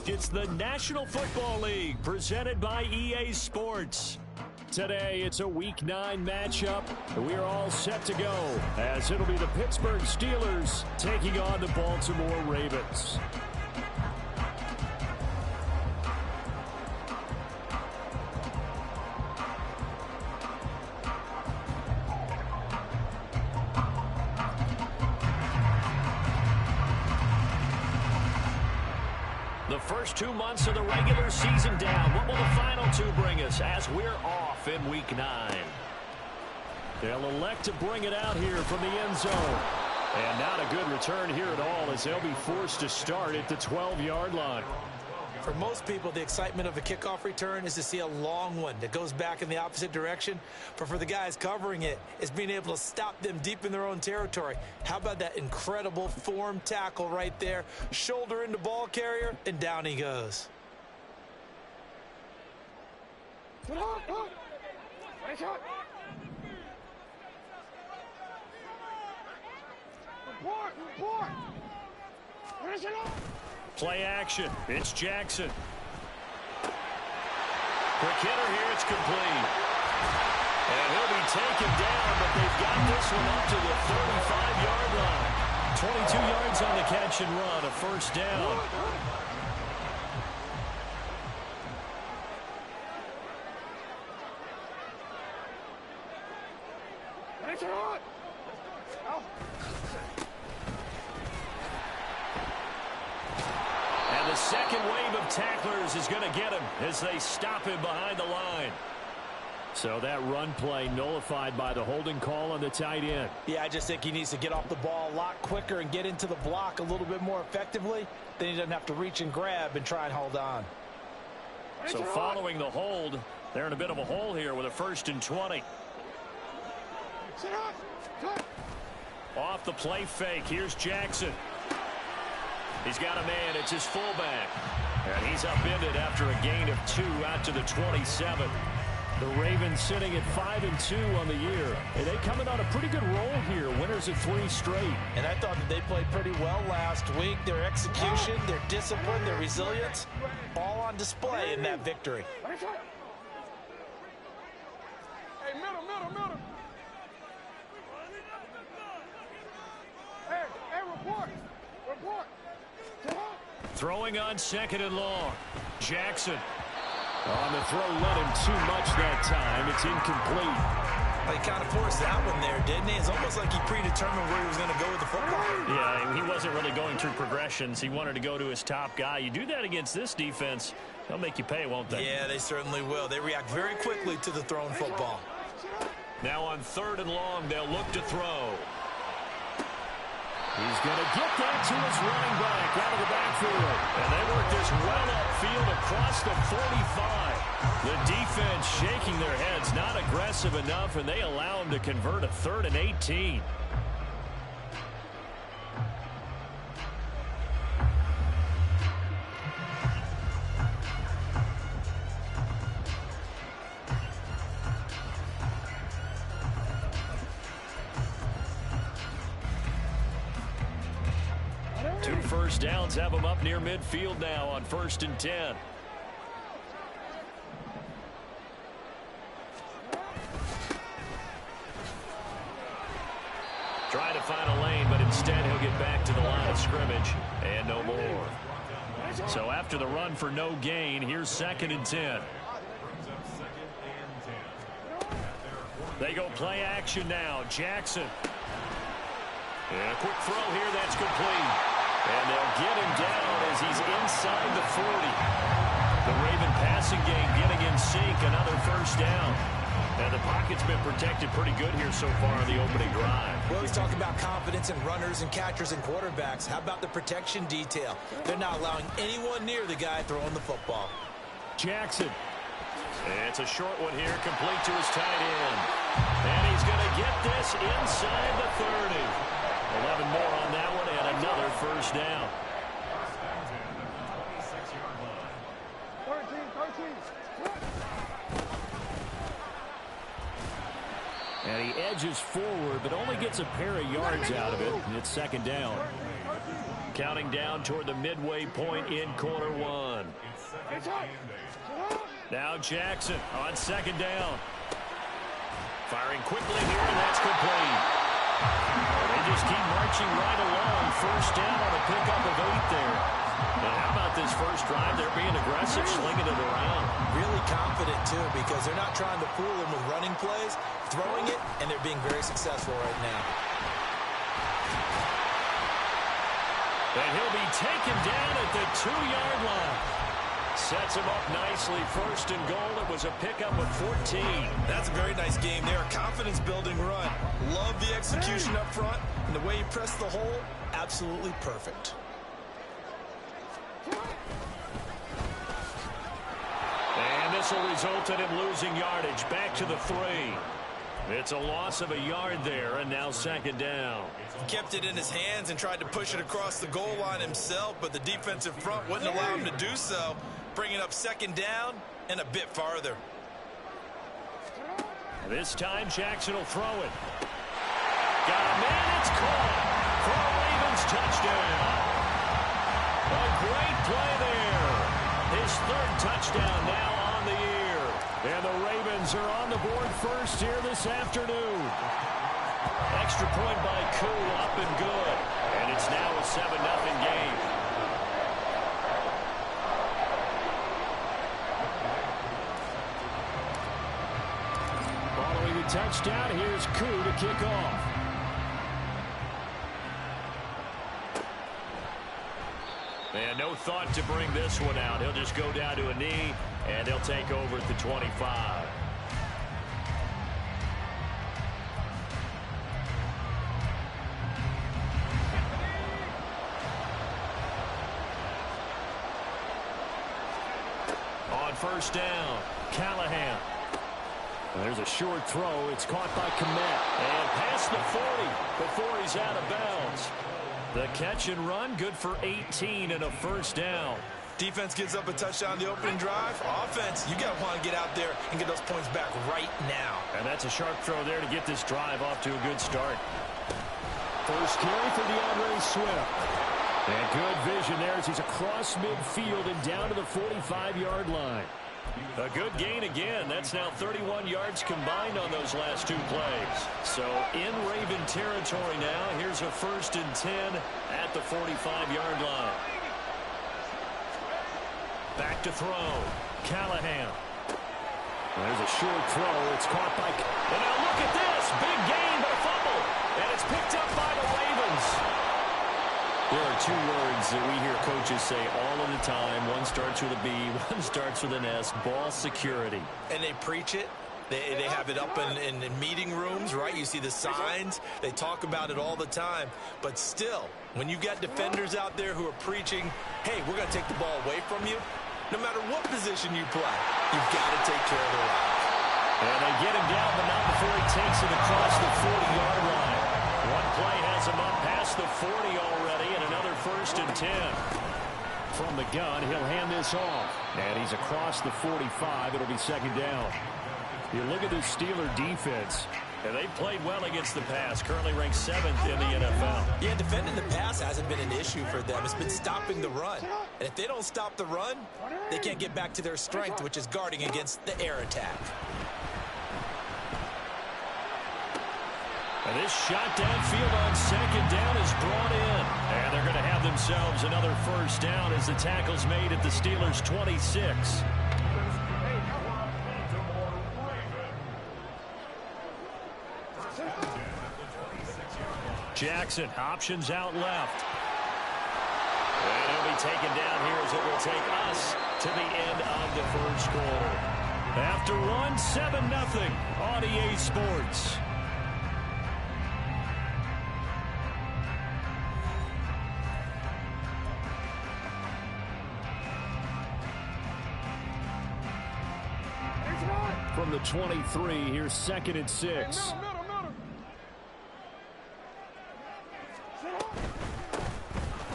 It's the National Football League presented by EA Sports. Today, it's a Week 9 matchup. We're all set to go as it'll be the Pittsburgh Steelers taking on the Baltimore Ravens. The first 2 months of the regular season down. What will the final 2 bring us as we're off in Week 9? They'll elect to bring it out here from the end zone. And not a good return here at all as they'll be forced to start at the 12-yard line. For most people, the excitement of a kickoff return is to see a long one that goes back in the opposite direction. But for the guys covering it, it's being able to stop them deep in their own territory. How about that incredible form tackle right there? Shoulder into ball carrier, and down he goes. Play action. It's Jackson. Quick hitter here. It's complete. And he'll be taken down, but they've got this one up to the 35-yard line. 22 yards on the catch and run, a first down. And the second wave of tacklers is going to get him as they stop him behind the line. So that run play nullified by the holding call on the tight end. Yeah, I just think he needs to get off the ball a lot quicker and get into the block a little bit more effectively. Then he doesn't have to reach and grab and try and hold on. So following the hold, they're in a bit of a hole here with a 1st and 20. Off the play fake, here's Jackson. He's got a man, it's his fullback. And he's upended after a gain of 2 out to the 27. The Ravens sitting at 5-2 on the year. And they coming on a pretty good roll here. Winners of 3 straight. And I thought that they played pretty well last week. Their execution, their discipline, their resilience, all on display in that victory. Hey, middle. Hey, report. Throwing on 2nd and long. Jackson. On the throw, let him too much that time. It's incomplete. Well, he kind of forced that one there, didn't he? It's almost like he predetermined where he was going to go with the football. Yeah, he wasn't really going through progressions. He wanted to go to his top guy. You do that against this defense, they'll make you pay, won't they? Yeah, they certainly will. They react very quickly to the thrown football. Now on 3rd and long, they'll look to throw. He's going to get that to his running back out of the backfield. And they work this well upfield across the 45. The defense shaking their heads, not aggressive enough, and they allow him to convert a 3rd and 18. Two first downs have them up near midfield now on 1st and 10. Trying to find a lane, but instead he'll get back to the line of scrimmage and no more. So after the run for no gain, here's 2nd and 10. They go play action now. Jackson. And a quick throw here, that's complete. And they'll get him down as he's inside the 40. The Raven passing game getting in sync, another first down. And the pocket's been protected pretty good here so far in the opening drive. Well, he's talking about confidence in runners and catchers and quarterbacks. How about the protection detail? They're not allowing anyone near the guy throwing the football. Jackson. And it's a short one here, complete to his tight end. And he's going to get this inside the 30. 11 more on that one and another first down. 13. And he edges forward, but only gets a pair of yards out of it, and it's 2nd down. Counting down toward the midway point in quarter one. Now Jackson on second down. Firing quickly here, and that's complete. They just keep marching right along. First down on a pickup of 8 there. Now, how about this first drive? They're being aggressive, slinging it around. Really confident, too, because they're not trying to fool them with running plays, throwing it, and they're being very successful right now. And he'll be taken down at the 2-yard line. Sets him up nicely. First and goal. It was a pickup of 14. That's a very nice game there. A confidence-building run. Love the execution up front. And the way he pressed the hole, absolutely perfect. And this will result in him losing yardage. Back to the 3. It's a loss of a yard there, and now second down. He kept it in his hands and tried to push it across the goal line himself, but the defensive front wouldn't allow him to do so, bringing up second down and a bit farther. This time, Jackson will throw it. Got a man, it's caught for a Ravens touchdown. A great play there. His 3rd touchdown now on the year. And the Ravens are on the board first here this afternoon. Extra point by Koo, up and good. And it's now a 7-0 game. Following the touchdown, here's Koo to kick off. And no thought to bring this one out. He'll just go down to a knee, and they'll take over at the 25. On first down, Callahan. There's a short throw. It's caught by Kmet. And past the 40 before he's out of bounds. The catch and run, good for 18 and a first down. Defense gives up a touchdown the opening drive. Offense, you got to want to get out there and get those points back right now. And that's a sharp throw there to get this drive off to a good start. First carry for DeAndre Swift. And good vision there as he's across midfield and down to the 45-yard line. A good gain again. That's now 31 yards combined on those last 2 plays. So in Raven territory now. Here's a 1st and 10 at the 45-yard line. Back to throw. Callahan. There's a short throw. It's caught by... And now look at this. Big gain, but a fumble. And it's picked up by the Ravens. There are 2 words that we hear coaches say all of the time. One starts with a B, one starts with an S. Ball security. And they preach it. They have it up in meeting rooms, right? You see the signs. They talk about it all the time. But still, when you got defenders out there who are preaching, hey, we're going to take the ball away from you, no matter what position you play, you've got to take care of the rock. And they get him down, but not before he takes it across the 40-yard line. One play has him up past the 40 already, and another 1st and 10. From the gun, he'll hand this off. And he's across the 45. It'll be second down. You look at this Steeler defense, and they've played well against the pass. Currently ranked 7th in the NFL. Yeah, defending the pass hasn't been an issue for them. It's been stopping the run. And if they don't stop the run, they can't get back to their strength, which is guarding against the air attack. And this shot downfield on second down is brought in. And they're going to have themselves another first down as the tackle's made at the Steelers' 26. Jackson, options out left. And he'll be taken down here as it will take us to the end of the first quarter. After one, 7-0 on EA Sports. From the 23, here's 2nd and 6.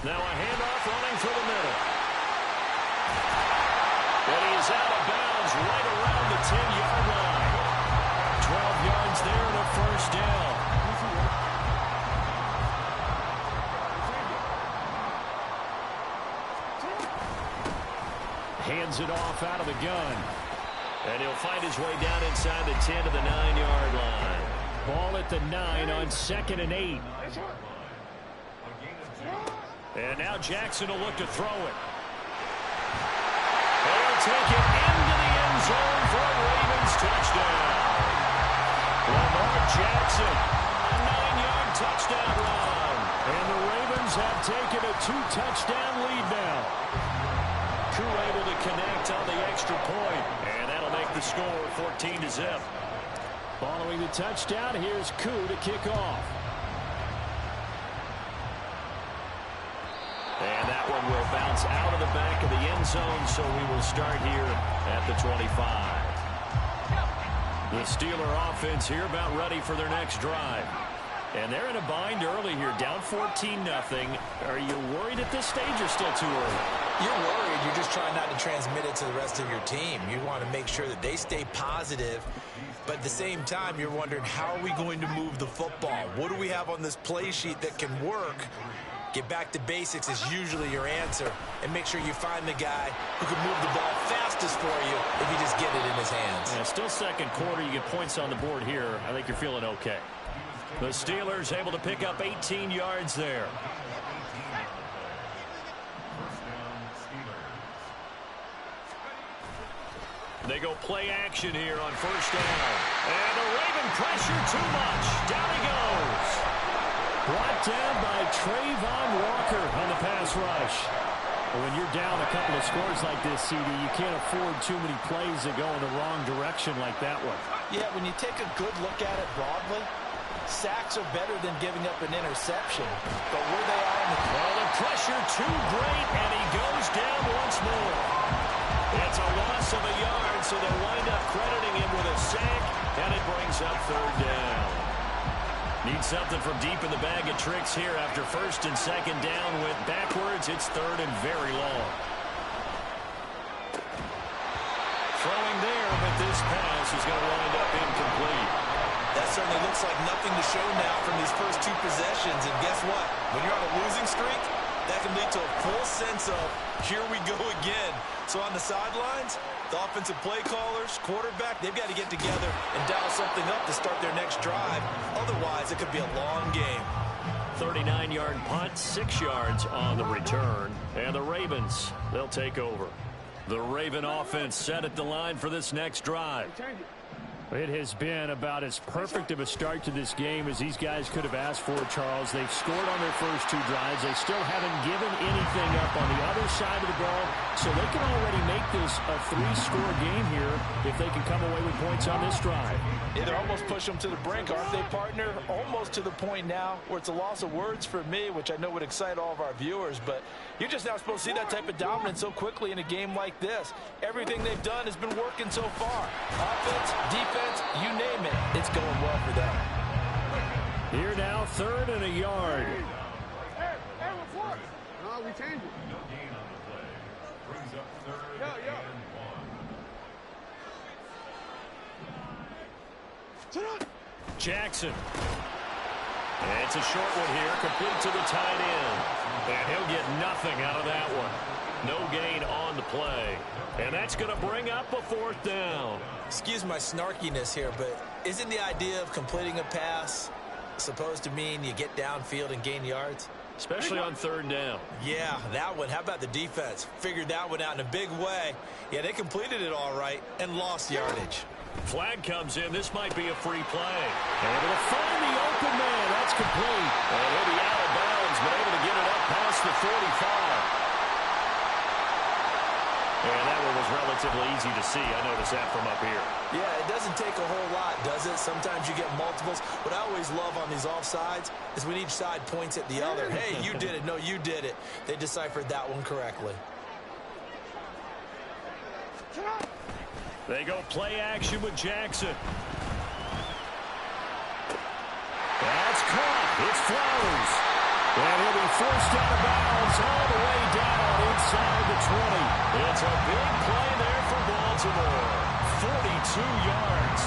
Now a handoff running for the middle. And he is out of bounds right around the 10-yard line. 12 yards there and a first down. Hands it off out of the gun. And he'll find his way down inside the 10 to the 9-yard line. Ball at the 9 on 2nd and 8. And now Jackson will look to throw it. They'll take it into the end zone for a Ravens touchdown. Lamar Jackson, a 9-yard touchdown run. And the Ravens have taken a 2-touchdown lead now. Koo able to connect on the extra point. And that'll make the score 14-0. Following the touchdown, here's Koo to kick off. And that one will bounce out of the back of the end zone, so we will start here at the 25. The Steeler offense here about ready for their next drive. And they're in a bind early here, down 14-0. Are you worried at this stage or still too early? You're worried. You're just trying not to transmit it to the rest of your team. You want to make sure that they stay positive. But at the same time, you're wondering, how are we going to move the football? What do we have on this play sheet that can work? Get back to basics is usually your answer. And make sure you find the guy who can move the ball fastest for you if you just get it in his hands. Yeah, still second quarter. You get points on the board here. I think you're feeling okay. The Steelers able to pick up 18 yards there. They go play action here on first down. And the Raven pressure too much. Down he goes. Brought down by Trayvon Walker on the pass rush. When you're down a couple of scores like this, CD, you can't afford too many plays that go in the wrong direction like that one. Yeah, when you take a good look at it broadly, sacks are better than giving up an interception. But where they are in the pressure too great, and he goes down once more. It's a loss of a yard, so they'll wind up crediting him with a sack, and it brings up third down. Need something from deep in the bag of tricks here after first and second down went backwards. It's third and very long. Throwing there, but this pass is going to wind up incomplete. That certainly looks like nothing to show now from these first two possessions. And guess what? When you're on a losing streak, that can lead to a full sense of, here we go again. So on the sidelines, the offensive play callers, quarterback, they've got to get together and dial something up to start their next drive. Otherwise, it could be a long game. 39-yard punt, 6 yards on the return. And the Ravens, they'll take over. The Raven offense set at the line for this next drive. It has been about as perfect of a start to this game as these guys could have asked for, Charles. They've scored on their first two drives. They still haven't given anything up on the other side of the ball, so they can already make this a 3-score game here if they can come away with points on this drive. Yeah, they're almost pushing them to the brink, aren't they, partner? Almost to the point now where it's a loss of words for me, which I know would excite all of our viewers, but you're just not supposed to see that type of dominance so quickly in a game like this. Everything they've done has been working so far. Offense, defense, you name it, it's going well for them. Here now, third and a yard. Hey, report. No, we changed it. No gain on the play. Brings up third and 1. Jackson. And it's a short one here, complete to the tight end. And he'll get nothing out of that one. No gain on the play. And that's going to bring up a fourth down. Excuse my snarkiness here, but isn't the idea of completing a pass supposed to mean you get downfield and gain yards? Especially on third down. Yeah, that one. How about the defense? Figured that one out in a big way. Yeah, they completed it all right and lost yardage. Flag comes in. This might be a free play. Able to find the open man. That's complete. And he'll be out of bounds, but able to get it up past the 45. And that one was relatively easy to see. I noticed that from up here. Yeah, it doesn't take a whole lot, does it? Sometimes you get multiples. What I always love on these offsides is when each side points at the other. Hey, you did it. No, you did it. They deciphered that one correctly. They go play action with Jackson. That's caught. It's Flowers. And he'll be forced out of bounds all the way down inside the 20. It's a big play there for Baltimore. 42 yards.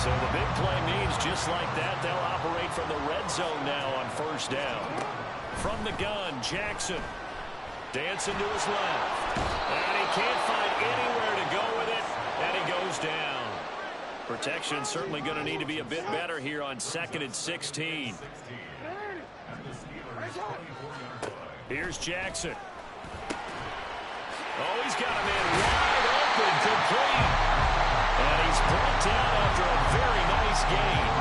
So the big play means just like that, they'll operate from the red zone now on first down. From the gun, Jackson. Dancing to his left. And he can't find Protection certainly going to need to be a bit better here on 2nd and 16. Here's Jackson. Oh, he's got a man wide open, complete. And he's brought down after a very nice gain.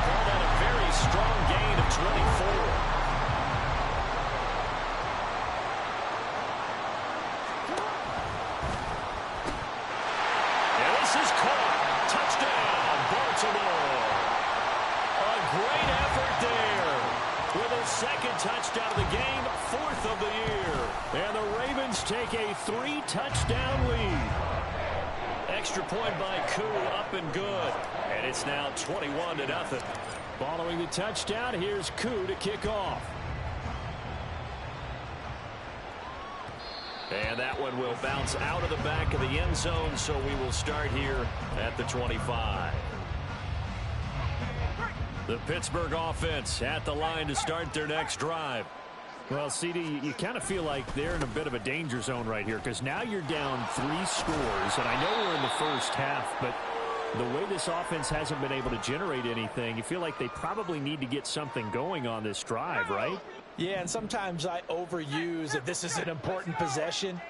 Called out a very strong gain of 24. And this is caught. Touchdown, Baltimore. A great effort there. With a second touchdown of the game, 4th of the year. And the Ravens take a 3-touchdown lead. Extra point by Koo, up and good. And it's now 21-0. Following the touchdown, here's Koo to kick off. And that one will bounce out of the back of the end zone, so we will start here at the 25. The Pittsburgh offense at the line to start their next drive. Well, CD, you kind of feel like they're in a bit of a danger zone right here because now you're down 3 scores, and I know we're in the first half, but the way this offense hasn't been able to generate anything, you feel like they probably need to get something going on this drive, right? Yeah, and sometimes I overuse that this is an important possession.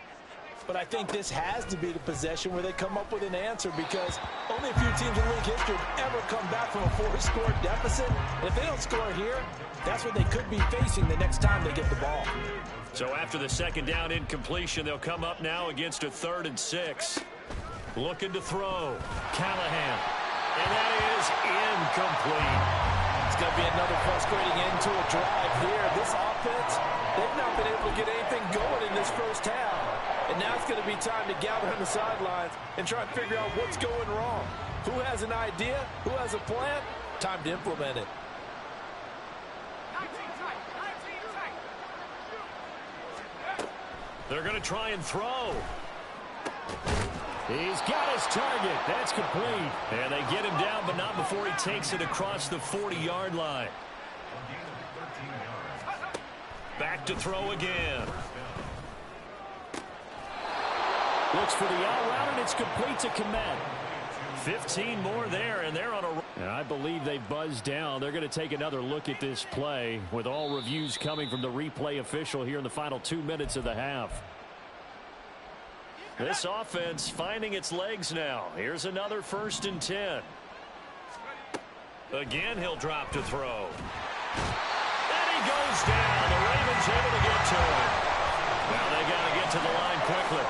But I think this has to be the possession where they come up with an answer because only a few teams in league history have ever come back from a 4-score deficit. And if they don't score here, that's what they could be facing the next time they get the ball. So after the second down incompletion, they'll come up now against a 3rd and 6. Looking to throw. Callahan. And that is incomplete. It's going to be another frustrating end to a drive here. This offense, they've not been able to get anything going in this first half. And now it's going to be time to gather on the sidelines and try and figure out what's going wrong. Who has an idea? Who has a plan? Time to implement it. They're going to try and throw. He's got his target. That's complete. And they get him down, but not before he takes it across the 40-yard line. Back to throw again. Looks for the out route, and it's complete to Komet. 15 more there, and they're on a run. And I believe they buzzed down. They're going to take another look at this play with all reviews coming from the replay official here in the final 2 minutes of the half. This offense finding its legs now. Here's another 1st and 10. Again, he'll drop to throw. And he goes down. The Ravens able to get to him. Now they got to get to the line quickly.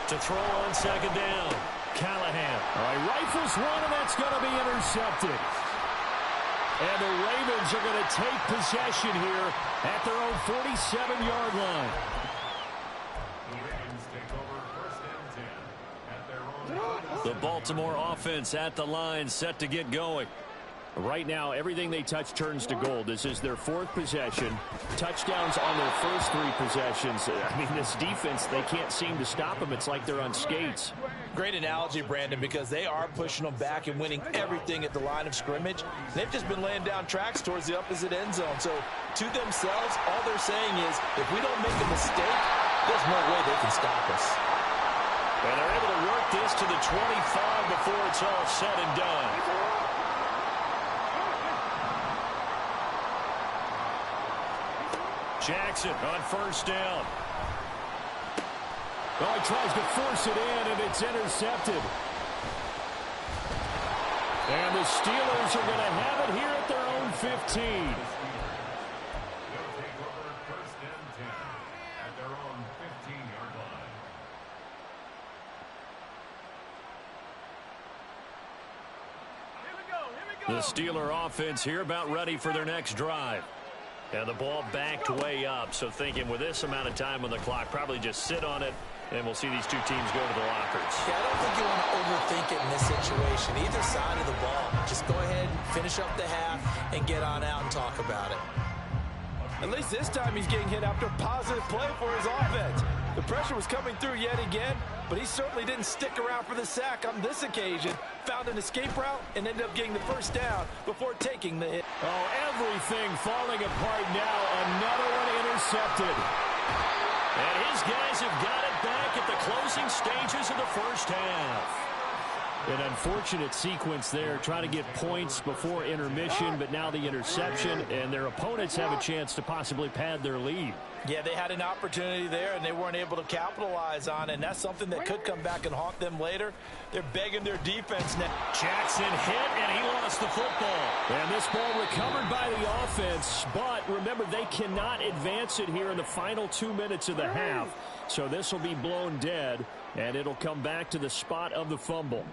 To throw on 2nd down. Callahan. All right, rifles one, and that's going to be intercepted. And the Ravens are going to take possession here at their own 47-yard line. The Baltimore offense at the line, set to get going. Right now, everything they touch turns to gold. This is their 4th possession. Touchdowns on their first 3 possessions. I mean, this defense, they can't seem to stop them. It's like they're on skates. Great analogy, Brandon, because they are pushing them back and winning everything at the line of scrimmage. They've just been laying down tracks towards the opposite end zone. So, to themselves, all they're saying is, if we don't make a mistake, there's no way they can stop us. And they're able to work this to the 25 before it's all said and done. Jackson on 1st down. Oh, he tries to force it in, and it's intercepted. And the Steelers are going to have it here at their own 15. The Steeler offense here about ready for their next drive. And the ball backed way up, so thinking with this amount of time on the clock, probably just sit on it, and we'll see these two teams go to the lockers. Yeah, I don't think you want to overthink it in this situation. Either side of the ball. Just go ahead and finish up the half and get on out and talk about it. At least this time he's getting hit after a positive play for his offense. The pressure was coming through yet again, but he certainly didn't stick around for the sack on this occasion. Found an escape route and ended up getting the 1st down before taking the hit. Oh, everything falling apart now. Another one intercepted. And his guys have got it back at the closing stages of the first half. An unfortunate sequence there, trying to get points before intermission, but now the interception, and their opponents have a chance to possibly pad their lead. Yeah, they had an opportunity there, and they weren't able to capitalize on it, and that's something that could come back and haunt them later. They're begging their defense now. Jackson hit, and he lost the football. And this ball recovered by the offense, but remember, they cannot advance it here in the final 2 minutes of the half. So this will be blown dead, and it'll come back to the spot of the fumble.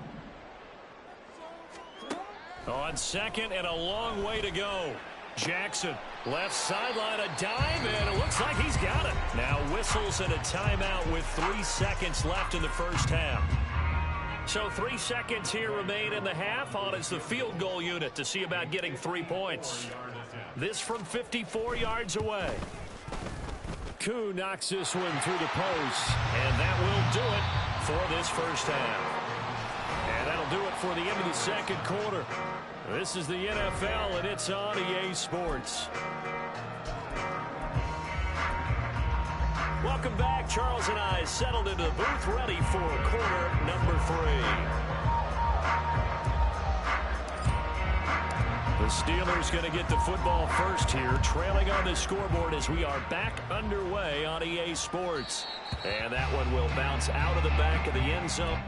On second and a long way to go. Jackson, left sideline, a dive, and it looks like he's got it. Now whistles and a timeout with 3 seconds left in the first half. So 3 seconds here remain in the half. On is the field goal unit to see about getting 3 points. This from 54 yards away. Koo knocks this one through the post, and that will do it for this first half. And that'll do it for the end of the second quarter. This is the NFL, and it's on EA Sports. Welcome back. Charles and I settled into the booth, ready for quarter number 3. The Steelers going to get the football first here, trailing on the scoreboard as we are back underway on EA Sports. And that one will bounce out of the back of the end zone.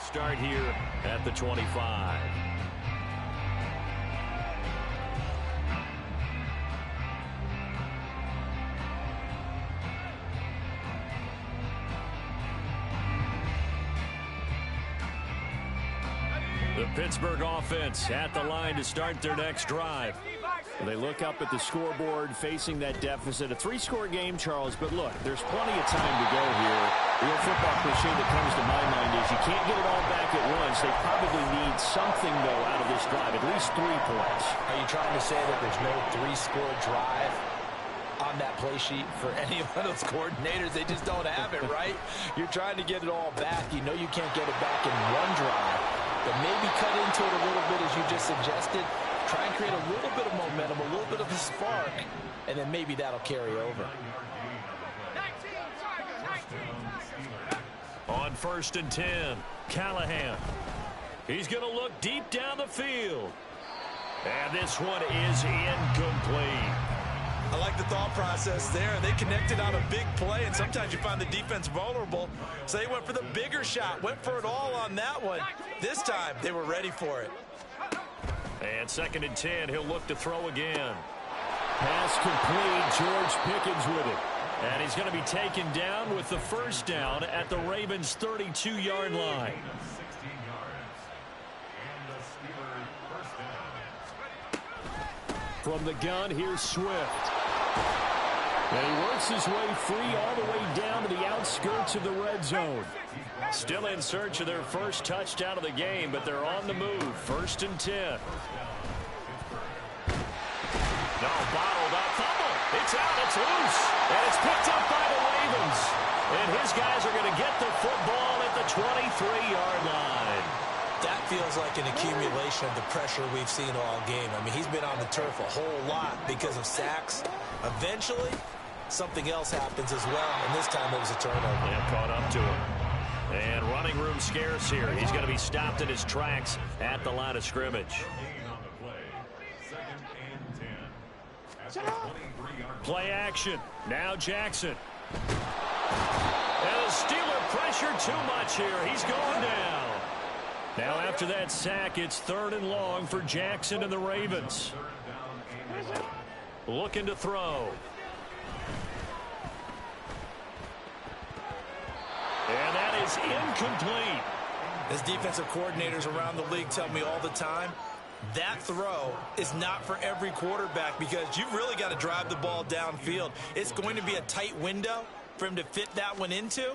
Start here at the 25. The Pittsburgh offense at the line to start their next drive. They look up at the scoreboard facing that deficit. A 3-score game, Charles, but look, there's plenty of time to go here. The old football cliche that comes to my mind is you can't get it all back at once. They probably need something, though, out of this drive, at least 3 points. Are you trying to say that there's no 3-score drive on that play sheet for any one of those coordinators? They just don't have it, right? You're trying to get it all back. You know you can't get it back in one drive, but maybe cut into it a little bit as you just suggested. Try and create a little bit of momentum, a little bit of a spark, and then maybe that'll carry over. On 1st and 10, Callahan. He's going to look deep down the field. And this one is incomplete. I like the thought process there. They connected on a big play, and sometimes you find the defense vulnerable. So they went for the bigger shot, went for it all on that one. This time, they were ready for it. And 2nd and 10, he'll look to throw again. Pass complete, George Pickens with it. And he's going to be taken down with the first down at the Ravens' 32-yard line. From the gun, here's Swift. And he works his way free all the way down to the outskirts of the red zone. Still in search of their first touchdown of the game, but they're on the move. 1st and 10. No, bottled up. Fumble. It's out. It's loose. And it's picked up by the Ravens. And his guys are going to get the football at the 23-yard line. That feels like an accumulation of the pressure we've seen all game. I mean, he's been on the turf a whole lot because of sacks. Eventually, something else happens as well, and this time it was a turnover. Yeah, caught up to him. And running room scarce here. He's going to be stopped in his tracks at the line of scrimmage. Play action. Now Jackson. And the Steeler pressure too much here. He's going down. Now after that sack, it's 3rd and long for Jackson and the Ravens. Looking to throw. And that is incomplete. As defensive coordinators around the league tell me all the time, that throw is not for every quarterback because you've really got to drive the ball downfield. It's going to be a tight window for him to fit that one into.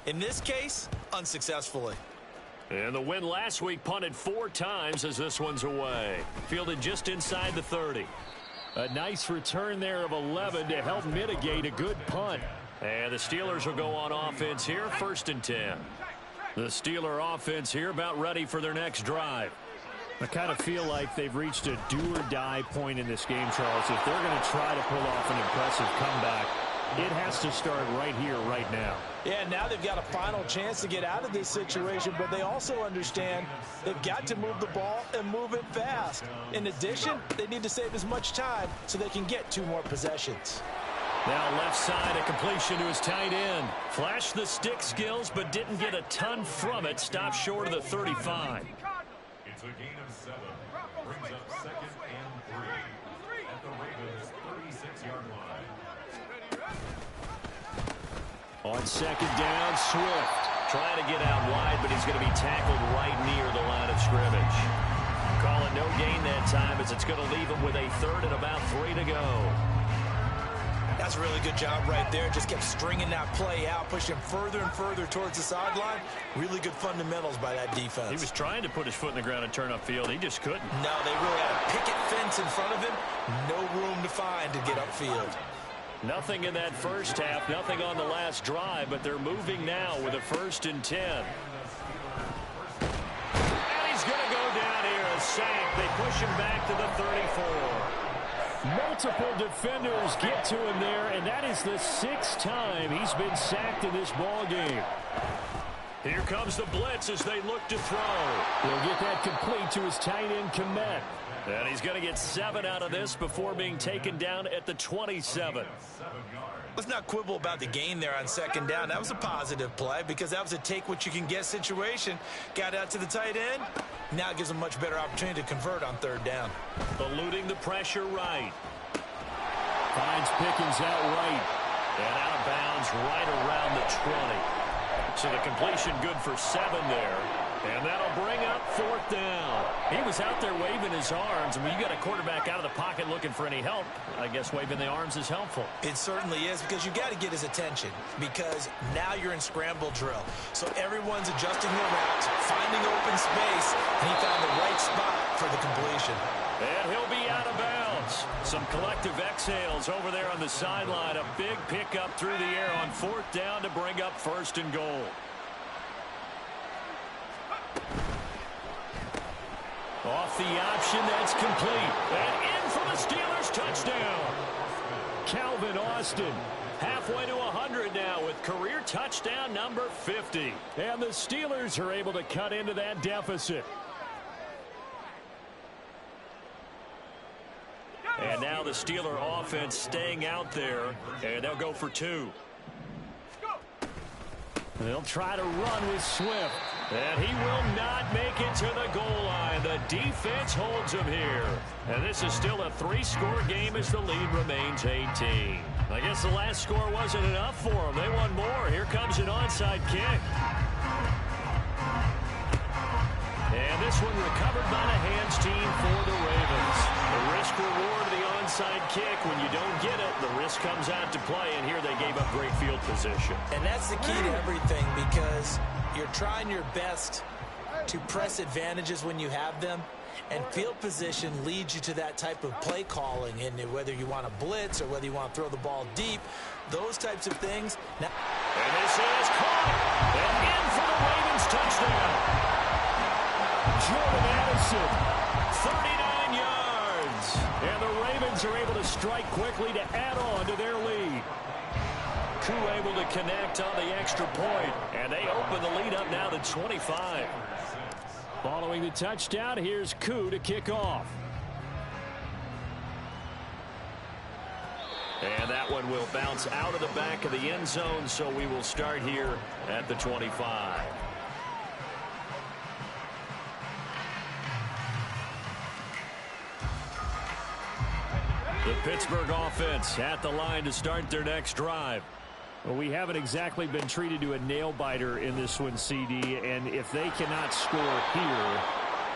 In this case, unsuccessfully. And the win last week punted 4 times as this one's away. Fielded just inside the 30. A nice return there of 11 to help mitigate a good punt. And the Steelers will go on offense here, 1st and 10. The Steeler offense here about ready for their next drive. I kind of feel like they've reached a do-or-die point in this game, Charles. If they're going to try to pull off an impressive comeback, it has to start right here, right now. Yeah, now they've got a final chance to get out of this situation, but they also understand they've got to move the ball and move it fast. In addition, they need to save as much time so they can get 2 more possessions. Now left side, a completion to his tight end. Flashed the stick skills, but didn't get a ton from it. Stopped short of the 35. It's a gain of 7. Brings up 2nd and 3 at the Ravens' 36-yard line. On 2nd down, Swift. Trying to get out wide, but he's going to be tackled right near the line of scrimmage. Call it no gain that time, as it's going to leave him with a 3rd and about 3 to go. That's a really good job right there. Just kept stringing that play out, pushing him further and further towards the sideline. Really good fundamentals by that defense. He was trying to put his foot in the ground and turn upfield. He just couldn't. No, they really had a picket fence in front of him. No room to find to get upfield. Nothing in that first half, nothing on the last drive, but they're moving now with a 1st and 10. And he's going to go down here, a sack. They push him back to the 34. Multiple defenders get to him there, and that is the 6th time he's been sacked in this ball game. Here comes the blitz as they look to throw. He'll get that complete to his tight end, Komet. And he's going to get 7 out of this before being taken down at the 27. Let's not quibble about the gain there on 2nd down. That was a positive play because that was a take-what-you-can-get situation. Got out to the tight end. Now it gives them a much better opportunity to convert on 3rd down. Eluding the pressure right. Finds Pickens out right. And out of bounds right around the 20. So the completion good for 7 there. And that'll bring up 4th down. He was out there waving his arms. And when you got a quarterback out of the pocket looking for any help, I guess waving the arms is helpful. It certainly is, because you got to get his attention, because now you're in scramble drill. So everyone's adjusting their routes, finding open space, and he found the right spot for the completion. And he'll be out of bounds. Some collective exhales over there on the sideline. A big pickup through the air on 4th down to bring up 1st and goal. Off the option, that's complete. And in for the Steelers, touchdown. Calvin Austin, halfway to 100 now with career touchdown number 50. And the Steelers are able to cut into that deficit. And now the Steeler offense staying out there, and they'll go for 2. They'll try to run with Swift. And he will not make it to the goal line. The defense holds him here. And this is still a 3-score game as the lead remains 18. I guess the last score wasn't enough for them. They want more. Here comes an onside kick. And this one recovered by the hands team for the Ravens. The risk-reward of the onside kick. When you don't get it, the risk comes out to play. And here they gave up great field position. And that's the key to everything, because you're trying your best to press advantages when you have them, and field position leads you to that type of play calling, and whether you want to blitz or whether you want to throw the ball deep, those types of things. Now, and this is caught, and in for the Ravens touchdown. Jordan Addison, 39 yards. And the Ravens are able to strike quickly to add on to their lead. Koo able to connect on the extra point, and they open the lead up now to 25. Following the touchdown, here's Koo to kick off. And that one will bounce out of the back of the end zone, so we will start here at the 25. The Pittsburgh offense at the line to start their next drive. Well, we haven't exactly been treated to a nail-biter in this one, CD, and if they cannot score here,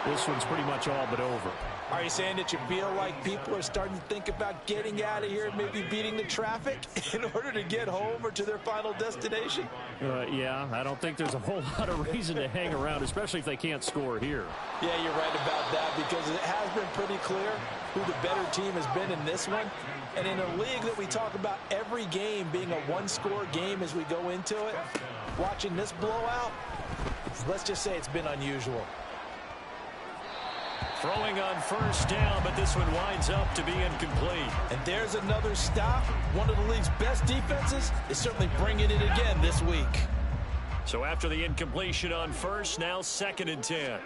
this one's pretty much all but over. Are you saying that you feel like people are starting to think about getting out of here, maybe beating the traffic in order to get home or to their final destination? Yeah, I don't think there's a whole lot of reason to hang around, especially if they can't score here. Yeah, you're right about that, because it has been pretty clear who the better team has been in this one. And in a league that we talk about every game being a one-score game as we go into it, watching this blowout, Let's just say it's been unusual. Throwing on first down, but this one winds up to be incomplete. And there's another stop. One of the league's best defenses is certainly bringing it again this week. So after the incompletion on first, now 2nd and 10.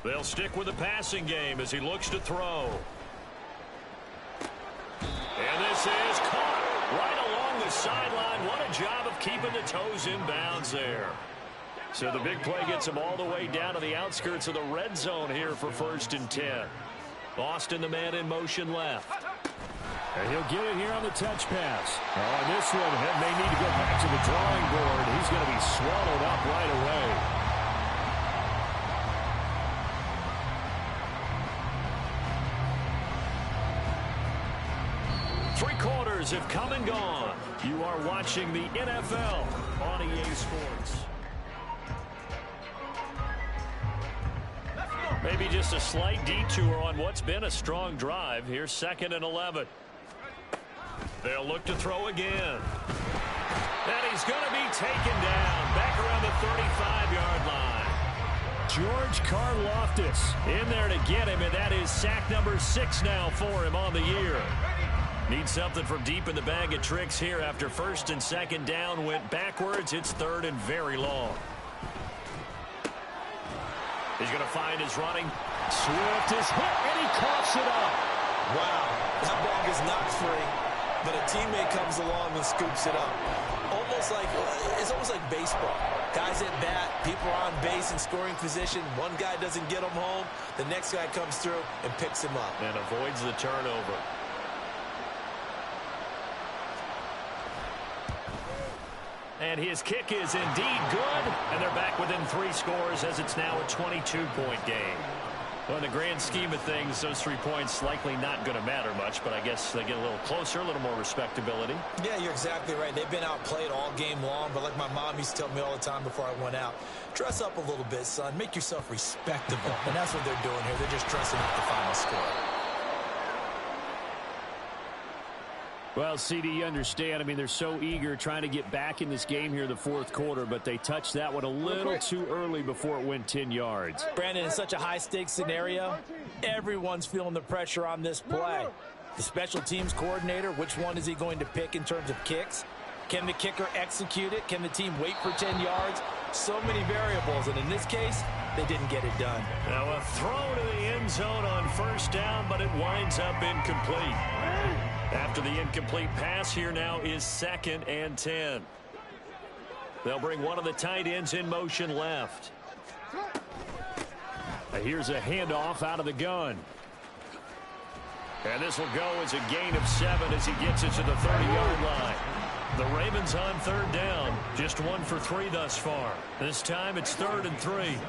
They'll stick with the passing game as he looks to throw. And this is caught right along the sideline. What a job of keeping the toes in bounds there. So the big play gets him all the way down to the outskirts of the red zone here for 1st and 10. Austin, the man in motion left. And he'll get it here on the touch pass. Oh, and this one may need to go back to the drawing board. He's going to be swallowed up right away. 3 quarters have come and gone. You are watching the NFL on EA Sports. Maybe just a slight detour on what's been a strong drive. Here's 2nd and 11. They'll look to throw again. And he's going to be taken down back around the 35-yard line. George Karlaftis in there to get him, and that is sack number 6 now for him on the year. Needs something from deep in the bag of tricks here after 1st and 2nd down went backwards. It's 3rd and very long. He's going to find his running. Swift is hit, and he coughs it up. Wow, that ball is not free, but a teammate comes along and scoops it up. It's almost like baseball. Guys at bat, people are on base in scoring position. One guy doesn't get him home. The next guy comes through and picks him up. And avoids the turnover. And his kick is indeed good. And they're back within 3 scores as it's now a 22-point game. Well, in the grand scheme of things, those 3 points likely not going to matter much, but I guess they get a little closer, a little more respectability. Yeah, you're exactly right. They've been outplayed all game long, but like my mom used to tell me all the time before I went out, dress up a little bit, son. Make yourself respectable. And that's what they're doing here. They're just dressing up the final score. Well, CD, you understand. I mean, they're so eager trying to get back in this game here in the 4th quarter, but they touched that one a little too early before it went 10 yards. Brandon, in such a high-stakes scenario, everyone's feeling the pressure on this play. The special teams coordinator, which one is he going to pick in terms of kicks? Can the kicker execute it? Can the team wait for 10 yards? So many variables, and in this case, they didn't get it done. Now a throw to the end zone on 1st down, but it winds up incomplete. After the incomplete pass, here now is 2nd and 10. They'll bring one of the tight ends in motion left. Here's a handoff out of the gun. And this will go as a gain of 7 as he gets it to the 30-yard line. The Ravens on 3rd down. Just 1 for 3 thus far. This time it's 3rd and 3.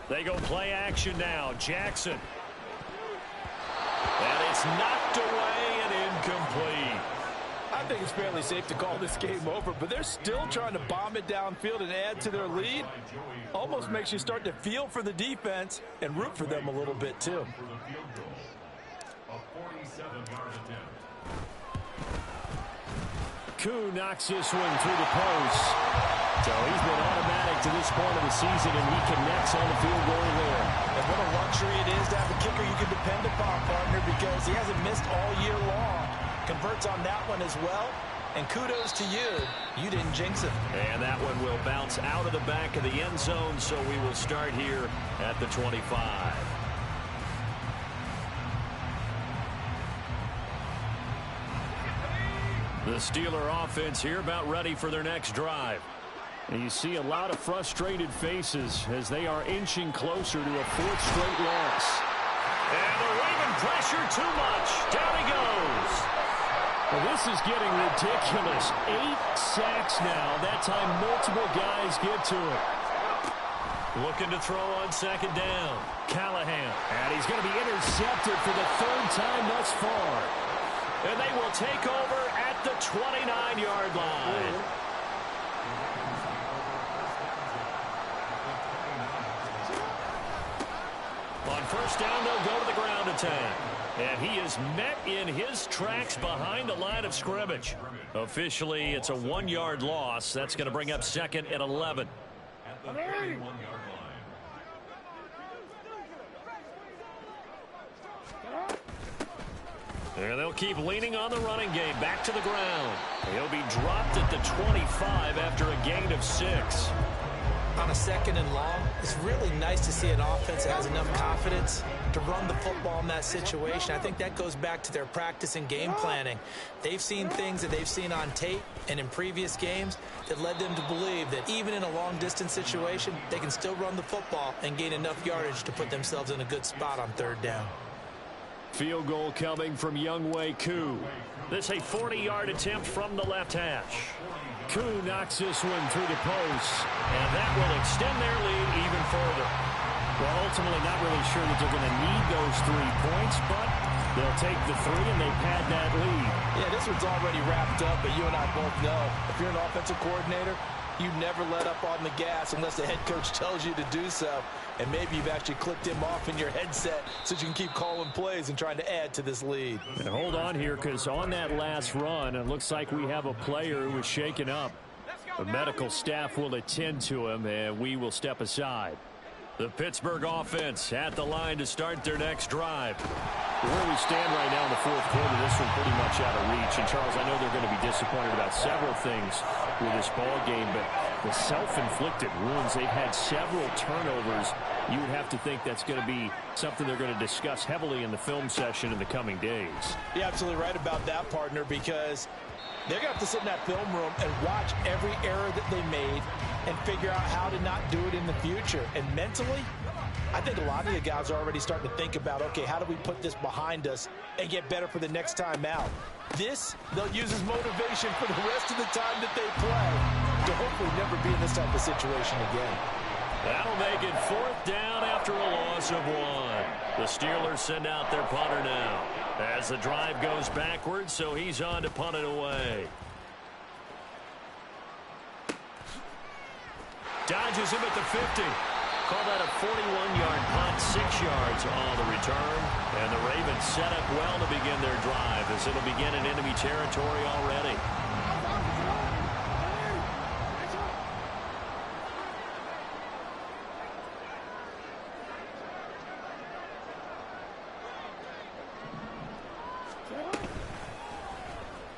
They go play action now. Jackson. And it's knocked away and incomplete. I think it's fairly safe to call this game over, but they're still trying to bomb it downfield and add to their lead. Almost makes you start to feel for the defense and root for them a little bit, too. Koo knocks this one through the post. So he's been automatic to this point of the season, and he connects on the field goal there. And what a luxury it is to have a kicker you can depend upon, partner, because he hasn't missed all year long. Converts on that one as well. And kudos to you. You didn't jinx it. And that one will bounce out of the back of the end zone, so we will start here at the 25. The Steeler offense here about ready for their next drive. And you see a lot of frustrated faces as they are inching closer to a 4th straight loss. And the Raven pressure too much. Down he goes. Well, this is getting ridiculous. 8 sacks now. That time multiple guys get to it. Looking to throw on 2nd down. Callahan. And he's going to be intercepted for the 3rd time thus far. And they will take over at the 29-yard line. On 1st down, they'll go to the ground attack. And he is met in his tracks behind the line of scrimmage. Officially, it's a 1-yard loss. That's going to bring up 2nd and 11. At the 31-yard line. And they'll keep leaning on the running game. Back to the ground. He'll be dropped at the 25 after a gain of 6. On a 2nd and long, it's really nice to see an offense that has enough confidence to run the football in that situation. I think that goes back to their practice and game planning. They've seen things that they've seen on tape and in previous games that led them to believe that even in a long-distance situation, they can still run the football and gain enough yardage to put themselves in a good spot on 3rd down. Field goal coming from Younghoe Koo. This a 40-yard attempt from the left hash. Koo knocks this one through the post, and that will extend their lead even further. Well, ultimately not really sure that they're going to need those 3 points, but they'll take the 3 and they pad that lead. Yeah, this one's already wrapped up, but you and I both know if you're an offensive coordinator, you never let up on the gas unless the head coach tells you to do so. And maybe you've actually clicked him off in your headset so you can keep calling plays and trying to add to this lead. And hold on here, because on that last run, it looks like we have a player who was shaken up. The medical staff will attend to him, and we will step aside. The Pittsburgh offense at the line to start their next drive. Where we stand right now in the 4th quarter, this one pretty much out of reach. And, Charles, I know they're going to be disappointed about several things with this ball game, but the self-inflicted wounds, they've had several turnovers. You would have to think that's going to be something they're going to discuss heavily in the film session in the coming days. You're absolutely right about that, partner, because they're going to have to sit in that film room and watch every error that they made and figure out how to not do it in the future. And mentally, I think a lot of the guys are already starting to think about, okay, how do we put this behind us and get better for the next time out? This, they'll use as motivation for the rest of the time that they play to hopefully never be in this type of situation again. That'll make it 4th down after a loss of 1. The Steelers send out their punter now as the drive goes backwards, so he's on to punt it away. Dodges him at the 50. Call that a 41-yard punt, 6 yards on the return. And the Ravens set up well to begin their drive as it'll begin in enemy territory already.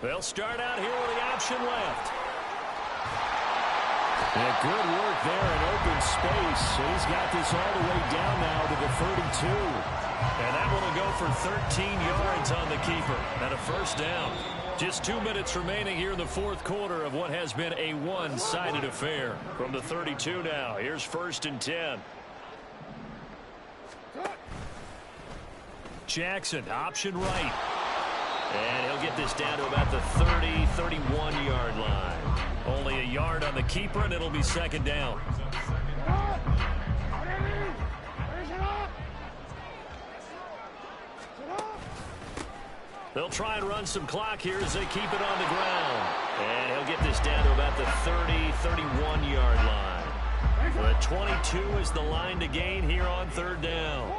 They'll start out here with the option left. And good work there in open space. He's got this all the way down now to the 32. And that one will go for 13 yards on the keeper and a 1st down. Just 2 minutes remaining here in the 4th quarter of what has been a one-sided affair. From the 32 now, here's 1st and 10. Jackson, option right. And he'll get this down to about the 30, 31-yard line. Only a yard on the keeper, and it'll be 2nd down. They'll try and run some clock here as they keep it on the ground. And he'll get this down to about the 30, 31-yard line. The 22 is the line to gain here on 3rd down.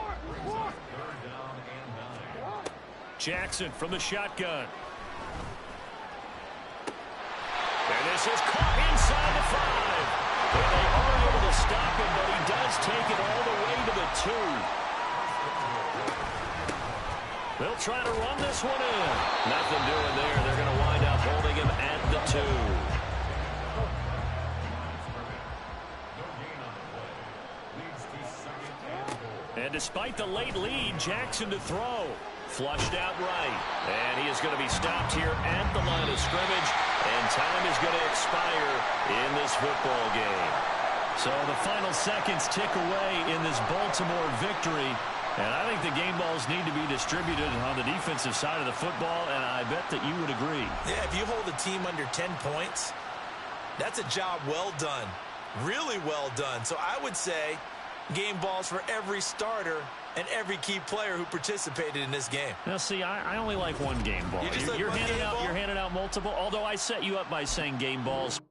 Jackson from the shotgun. And this is caught inside the 5. And they are able to stop him, but he does take it all the way to the 2. They'll try to run this one in. Nothing doing there. They're going to wind up holding him at the 2. And despite the late lead, Jackson to throw. Flushed out right. And he is going to be stopped here at the line of scrimmage. And time is going to expire in this football game. So the final seconds tick away in this Baltimore victory. And I think the game balls need to be distributed on the defensive side of the football, and I bet that you would agree. Yeah, if you hold a team under 10 points, that's a job well done. Really well done. So I would say game balls for every starter and every key player who participated in this game. Now, see, I only like one game ball. You're handing out multiple, although I set you up by saying game balls